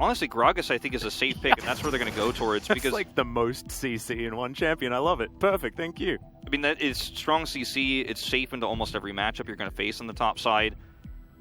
honestly, Gragas I think is a safe pick, and that's where they're going to go towards. That's because like the most CC in one champion. I love it. Perfect, thank you. I mean, that is strong CC. It's safe into almost every matchup you're going to face on the top side.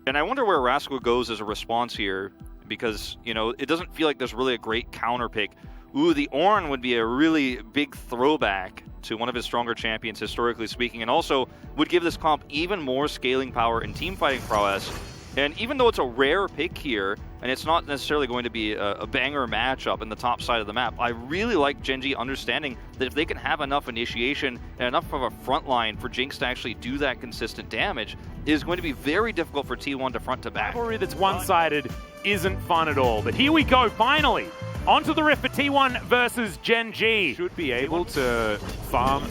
And I wonder where Rascal goes as a response here, because, you know, it doesn't feel like there's really a great counter pick. Ooh, the Ornn would be a really big throwback to one of his stronger champions, historically speaking, and also would give this comp even more scaling power and team fighting prowess. And even though it's a rare pick here, and it's not necessarily going to be a banger matchup in the top side of the map, I really like Gen G understanding that if they can have enough initiation and enough of a front line for Jinx to actually do that consistent damage, it is going to be very difficult for T1 to front to back. Rivalry that's one-sided isn't fun at all. But here we go, finally. Onto the rift for T1 versus Gen G. Should be able to farm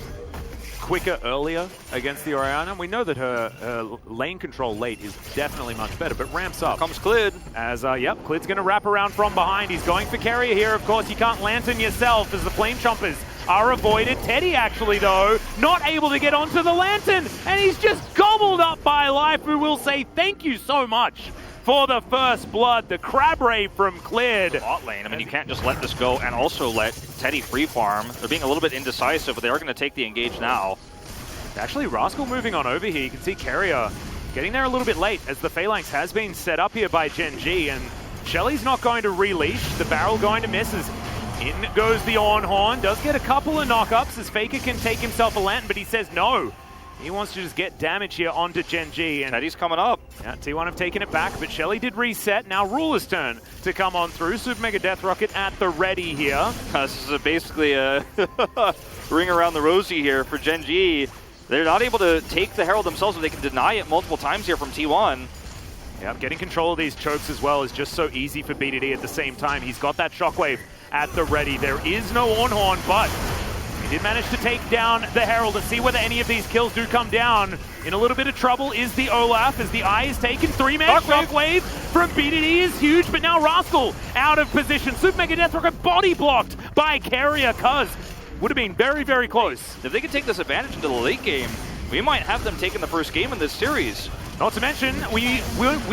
quicker, earlier against the Orianna. We know that her lane control late is definitely much better, but ramps up. Comes Clid. As, Clid's going to wrap around from behind. He's going for carrier here. Of course, you can't lantern yourself as the flame chompers are avoided. Teddy, actually, though, not able to get onto the lantern, and he's just gobbled up by Life, who will say thank you so much for the first blood. The crab ray from Clid. Bot lane. I mean, you can't just let this go and also let Teddy free farm. They're being a little bit indecisive, but they are going to take the engage now. Actually, Rascal moving on over here. You can see Carrier getting there a little bit late as the Phalanx has been set up here by Gen G, and Shelly's not going to releash. The barrel going to miss as in goes the Ornn Horn. Does get a couple of knockups as Faker can take himself a lantern, but he says no. He wants to just get damage here onto Gen G. And Teddy's coming up. Yeah, T1 have taken it back, but Shelly did reset. Now Ruler's turn to come on through. Super Mega Death Rocket at the ready here. This is basically a ring around the rosy here for Gen G. They're not able to take the Herald themselves, but they can deny it multiple times here from T1. Yeah, getting control of these chokes as well is just so easy for BDD at the same time. He's got that Shockwave at the ready. There is no Ornn Horn, but he did manage to take down the Herald. And see whether any of these kills do come down. In a little bit of trouble is the Olaf as the eye is taken. 3-man Shockwave from BDD is huge, but now Rascal out of position. Super Mega Death Rocket body blocked by Carrier, cuz would have been very, very close. If they can take this advantage into the late game, we might have them taking the first game in this series. Not to mention, we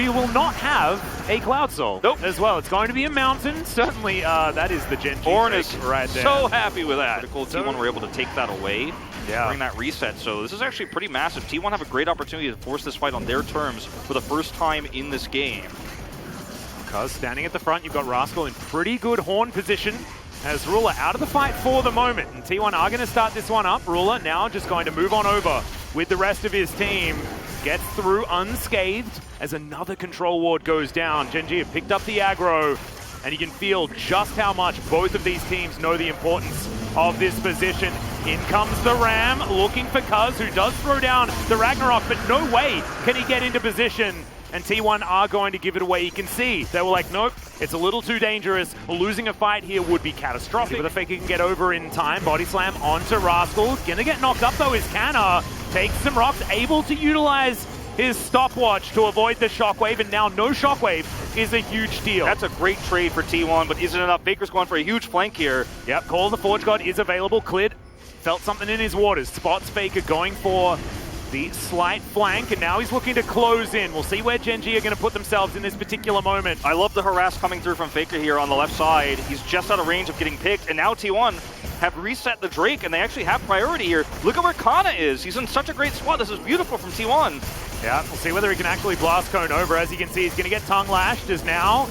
will not have a Cloud Soul as well. It's going to be a Mountain. Certainly, that is the Gen G Ornn is right there. So happy with that. Critical T1 were able to take that away, bring that reset. So this is actually pretty massive. T1 have a great opportunity to force this fight on their terms for the first time in this game. Cuz standing at the front, you've got Rascal in pretty good horn position. As Ruler out of the fight for the moment. And T1 are going to start this one up. Ruler now just going to move on over with the rest of his team. Gets through unscathed as another control ward goes down. Gen G have picked up the aggro, and you can feel just how much both of these teams know the importance of this position. In comes the Ram, looking for Cuz, who does throw down the Ragnarok, but no way can he get into position. And T1 are going to give it away. You can see they were like, nope, it's a little too dangerous. Losing a fight here would be catastrophic. But the Faker can get over in time. Body slam onto Rascal. Gonna get knocked up though is Canna. Takes some rocks, able to utilize his stopwatch to avoid the Shockwave, and now no Shockwave is a huge deal. That's a great trade for T1, but isn't enough. Faker's going for a huge flank here. Yep, Call of the Forge God is available. Clid felt something in his waters. Spots Faker going for the slight flank, and now he's looking to close in. We'll see where Gen G are going to put themselves in this particular moment. I love the harass coming through from Faker here on the left side. He's just out of range of getting picked, and now T1 have reset the Drake, and they actually have priority here. Look at where Kana is. He's in such a great spot. This is beautiful from T1. Yeah, we'll see whether he can actually blast cone over. As you can see, he's going to get tongue lashed as now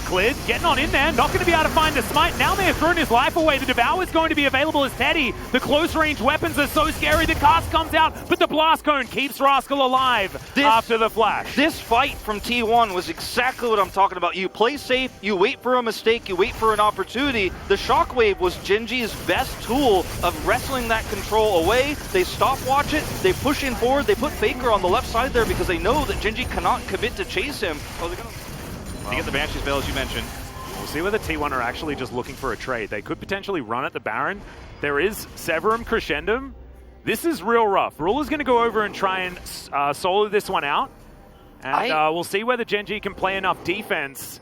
Clid getting on in there, not going to be able to find the smite. Now they have thrown his life away. The Devour is going to be available as Teddy. The close range weapons are so scary. The cast comes out, but the blast cone keeps Rascal alive after the flash. This fight from T1 was exactly what I'm talking about. You play safe, you wait for a mistake, you wait for an opportunity. The Shockwave was Gen G's best tool of wrestling that control away. They stopwatch it, they push in forward, they put Faker on the left side there because they know that Gen G cannot commit to chase him. Oh, they're gonna to get the Banshee's Veil, as you mentioned. We'll see whether T1 are actually just looking for a trade. They could potentially run at the Baron. There is Severum Crescendum. This is real rough. Ruler's going to go over and try and solo this one out. And we'll see whether Gen G can play enough defense.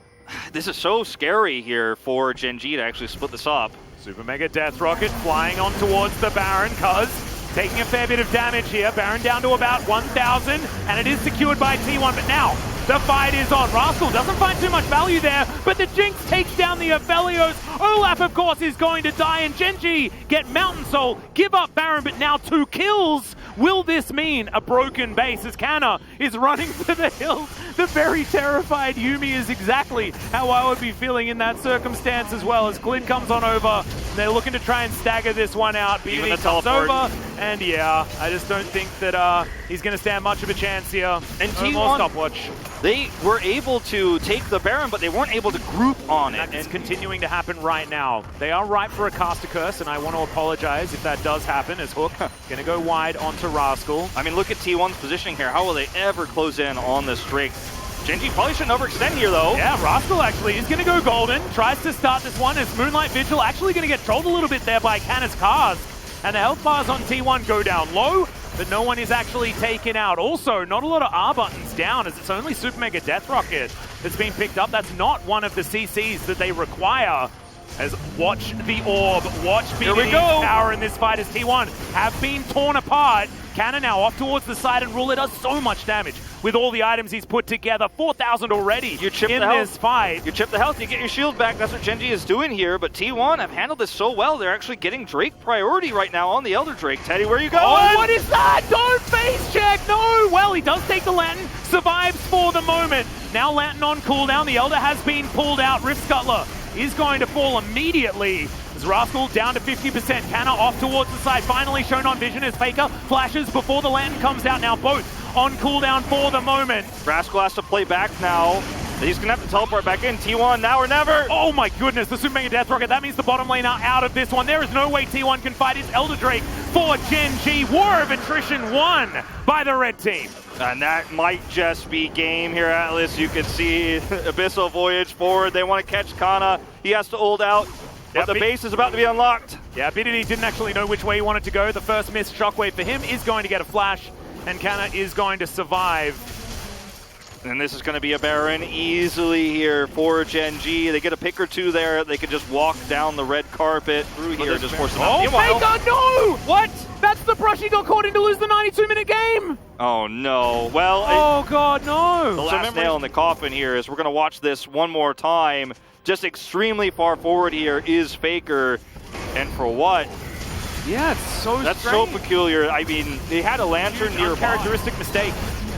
This is so scary here for Gen G to actually split this up. Super Mega Death Rocket flying on towards the Baron, cuz taking a fair bit of damage here. Baron down to about 1,000, and it is secured by T1, but now The fight is on. Rascal doesn't find too much value there, but the Jinx takes down the Aphelios. Olaf, of course, is going to die, and Genji get Mountain Soul, give up Baron, but now 2 kills. Will this mean a broken base as Kana is running for the hills? The very terrified Yuumi is exactly how I would be feeling in that circumstance as well, as Clint comes on over. They're looking to try and stagger this one out. Even the comes teleport. over, and yeah, I just don't think that he's going to stand much of a chance here. And No more stopwatch. They were able to take the Baron, but they weren't able to group on it. And it's continuing to happen right now. They are ripe for a caster curse, and I want to apologize if that does happen, as Hook going to go wide onto Rascal. I mean, look at T1's positioning here. How will they ever close in on this Drake? Genji probably shouldn't overextend here, though. Yeah, Rascal actually is going to go golden. Tries to start this one as Moonlight Vigil actually going to get trolled a little bit there by Kana's cars. And the health bars on T1 go down low, but no one is actually taken out. Also, not a lot of R buttons down, as it's only Super Mega Death Rocket that's been picked up. That's not one of the CCs that they require. As watch the orb, watch BDD's power in this fight as T1 have been torn apart. Kana now off towards the side, and Ruler does so much damage with all the items he's put together. 4,000 already you chip in the this health. fight. You chip the health, you get your shield back. That's what Genji is doing here, but T1 have handled this so well. They're actually getting Drake priority right now on the Elder Drake. Teddy, where are you going? Oh, what is that? Don't face check! No! Well, he does take the Lantern, survives for the moment. Now Lantern on cooldown. The Elder has been pulled out. Rift Scuttler is going to fall immediately. As Rascal down to 50%. Kana off towards the side. Finally shown on vision as Faker flashes before the Lantern comes out. Now both on cooldown for the moment. Rascal has to play back now. He's going to have to teleport back in. T1 now or never. Oh my goodness, the Super Mega Death Rocket. That means the bottom lane are out of this one. There is no way T1 can fight his Elder Drake for Genji. War of attrition won by the red team. And that might just be game here, Atlas. You can see Abyssal Voyage forward. They want to catch Kana. He has to ult out. But the base is about to be unlocked. Yeah, BDD didn't actually know which way he wanted to go. The first missed shockwave for him is going to get a flash, and Kana is going to survive. And this is going to be a Baron easily here for Genji. They get a pick or two there. They can just walk down the red carpet through here and just force them out. Oh, Faker, no! What? That's the brush he got caught in to lose the 92-minute game! Oh, no. Well, oh, God, no! The last nail in the coffin here is we're going to watch this one more time. Just extremely far forward here is Faker. And for what? Yeah, it's so That's strange. so peculiar. I mean, they had a lantern nearby. Uncharacteristic mistake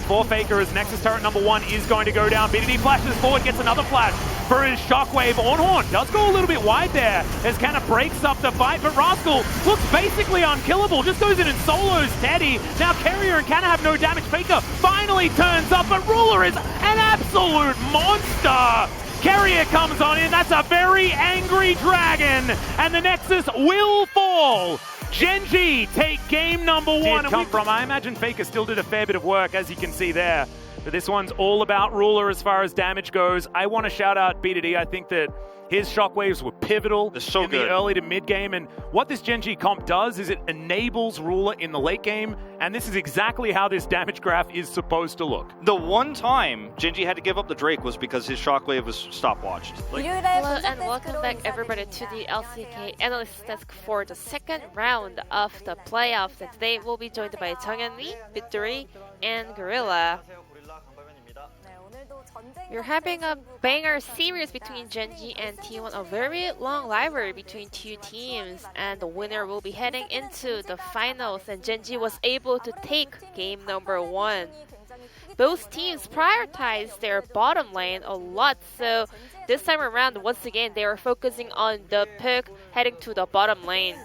for Faker as Nexus turret number 1 is going to go down. BDD flashes forward, gets another flash for his shockwave. Ornhorn does go a little bit wide there as kind of breaks up the fight, but Rascal looks basically unkillable. Just goes in and solos Teddy. Now Carrier and Kana have no damage. Faker finally turns up, but Ruler is an absolute monster. Carrier comes on in. That's a very angry dragon, and the Nexus will fall. Genji take game number 1. I imagine Faker still did a fair bit of work, as you can see there. But this one's all about Ruler as far as damage goes. I want to shout out BDD. I think that his shockwaves were pivotal in the early to mid game. And what this Genji comp does is it enables Ruler in the late game. And this is exactly how this damage graph is supposed to look. The one time Genji had to give up the Drake was because his shockwave was stopwatched. Hello and welcome back everybody to the LCK Analyst Desk for the second round of the playoffs. And today we'll be joined by Jeongyeon, Victory, and Gorilla. We're having a banger series between Genji and T1, a very long rivalry between two teams, and the winner will be heading into the finals, and Genji was able to take game number 1. Both teams prioritized their bottom lane a lot, so this time around, once again, they are focusing on the pick heading to the bottom lane.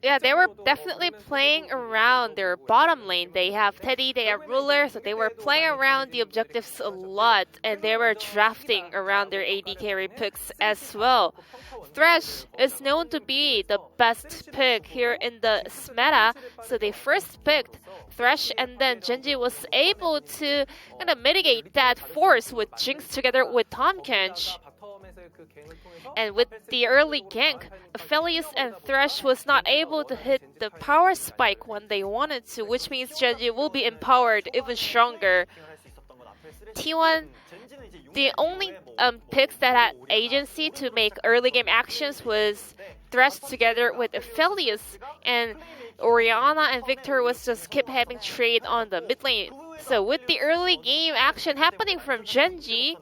Yeah, they were definitely playing around their bottom lane. They have Teddy, they have Ruler, so they were playing around the objectives a lot, and they were drafting around their AD carry picks as well. Thresh is known to be the best pick here in the meta, so they first picked Thresh, and then Genji was able to kind of mitigate that force with Jinx together with Tahm Kench. And with the early gank, Aphelios and Thresh was not able to hit the power spike when they wanted to, which means Genji will be empowered even stronger. T1, the only picks that had agency to make early game actions was Thresh together with Aphelios, and Orianna and Victor was just kept having trade on the mid lane. So with the early game action happening from Genji,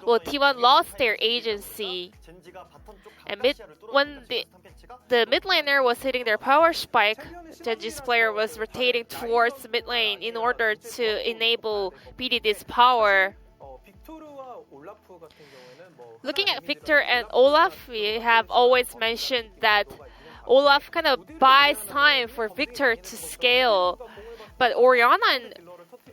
well, T1 lost their agency. And when the mid laner was hitting their power spike, Genji's player was rotating towards the mid lane in order to enable BDD's power. Looking at Victor and Olaf, we have always mentioned that Olaf kind of buys time for Victor to scale. But Orianna and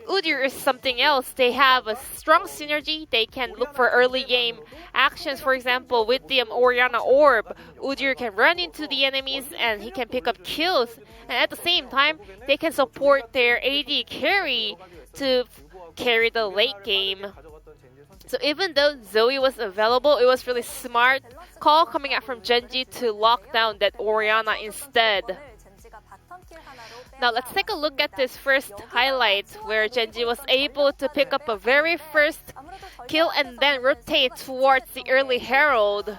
Udyr is something else. They have a strong synergy. They can look for early game actions. For example, with the Orianna orb, Udyr can run into the enemies and he can pick up kills. And at the same time, they can support their AD carry to carry the late game. So even though Zoe was available, it was really smart call coming out from Genji to lock down that Orianna instead. Now let's take a look at this first highlight where Genji was able to pick up a very first kill and then rotate towards the early Herald.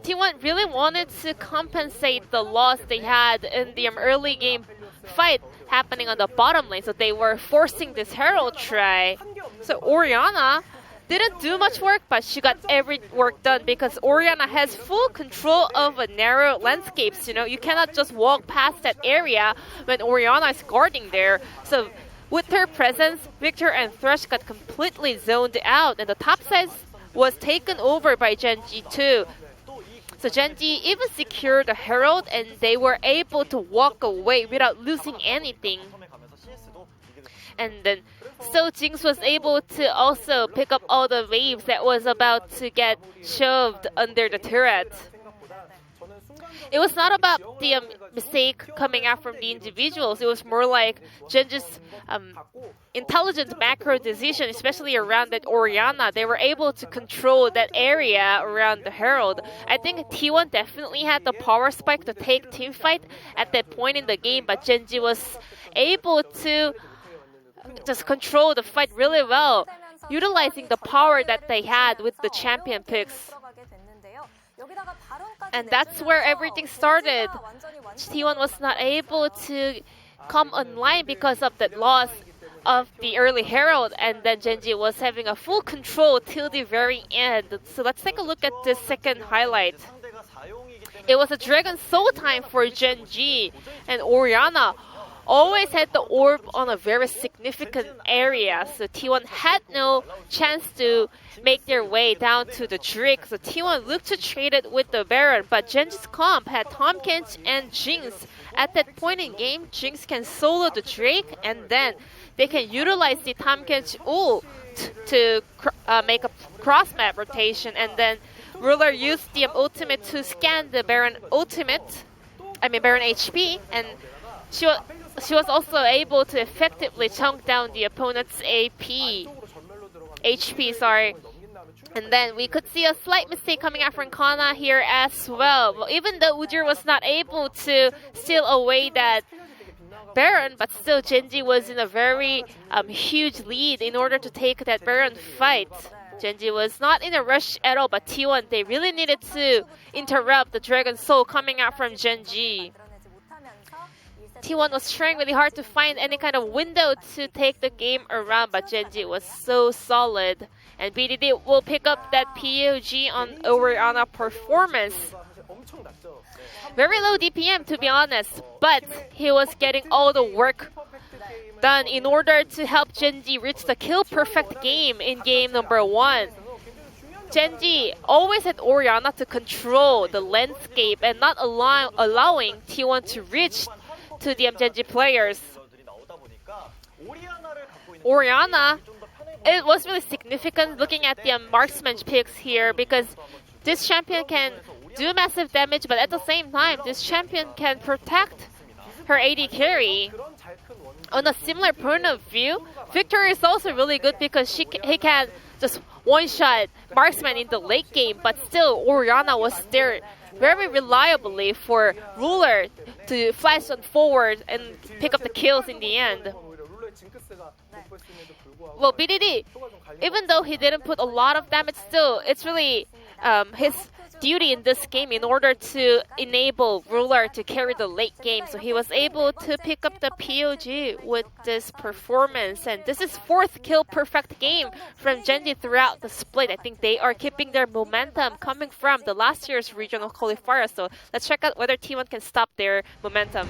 T1 really wanted to compensate the loss they had in the early game fight happening on the bottom lane, so they were forcing this Herald try. So Orianna didn't do much work, but she got every work done because Orianna has full control of a narrow landscapes. You know, you cannot just walk past that area when Orianna is guarding there. So with her presence, Victor and Thresh got completely zoned out, and the top side was taken over by Genji too. So Genji even secured the Herald, and they were able to walk away without losing anything. And then so Jinx was able to also pick up all the waves that was about to get shoved under the turret. It was not about the mistake coming out from the individuals. It was more like Genji's intelligent macro decision, especially around that Orianna. They were able to control that area around the Herald. I think T1 definitely had the power spike to take teamfight at that point in the game, but Genji was able to just control the fight really well, utilizing the power that they had with the champion picks. And that's where everything started. T1 was not able to come online because of that loss of the early Herald, and then Genji was having a full control till the very end. So let's take a look at this second highlight. It was a Dragon Soul time for Genji, and Orianna always had the orb on a very significant area, so T1 had no chance to make their way down to the Drake. So T1 looked to trade it with the Baron, but Genji's comp had Tahm and Jinx. At that point in game, Jinx can solo the Drake, and then they can utilize the Tahm ult to make a cross-map rotation, and then Ruler used the ultimate to scan the Baron Baron HP, and she was also able to effectively chunk down the opponent's HP. And then we could see a slight mistake coming out from Kana here as well. Well, even though Udyr was not able to steal away that Baron, but still Genji was in a very huge lead in order to take that Baron fight. Genji was not in a rush at all, but T1, they really needed to interrupt the Dragon Soul coming out from Genji. T1 was trying really hard to find any kind of window to take the game around, but Genji was so solid. And BDD will pick up that POG on Orianna performance. Very low DPM, to be honest, but he was getting all the work done in order to help Genji reach the kill perfect game in game number 1. Genji always had Orianna to control the landscape and not allowing T1 to reach to the Genji players. Orianna, it was really significant looking at the marksman picks here, because this champion can do massive damage, but at the same time, this champion can protect her AD carry. On a similar point of view, Victor is also really good because he can just one-shot marksman in the late game, but still Orianna was there very reliably for Ruler to flash on forward and pick up the kills in the end. Well, BDD, even though he didn't put a lot of damage, still, it's really his duty in this game in order to enable Ruler to carry the late game. So he was able to pick up the POG with this performance. And this is 4th kill perfect game from Gen G throughout the split. I think they are keeping their momentum coming from the last year's regional qualifier. So let's check out whether T1 can stop their momentum.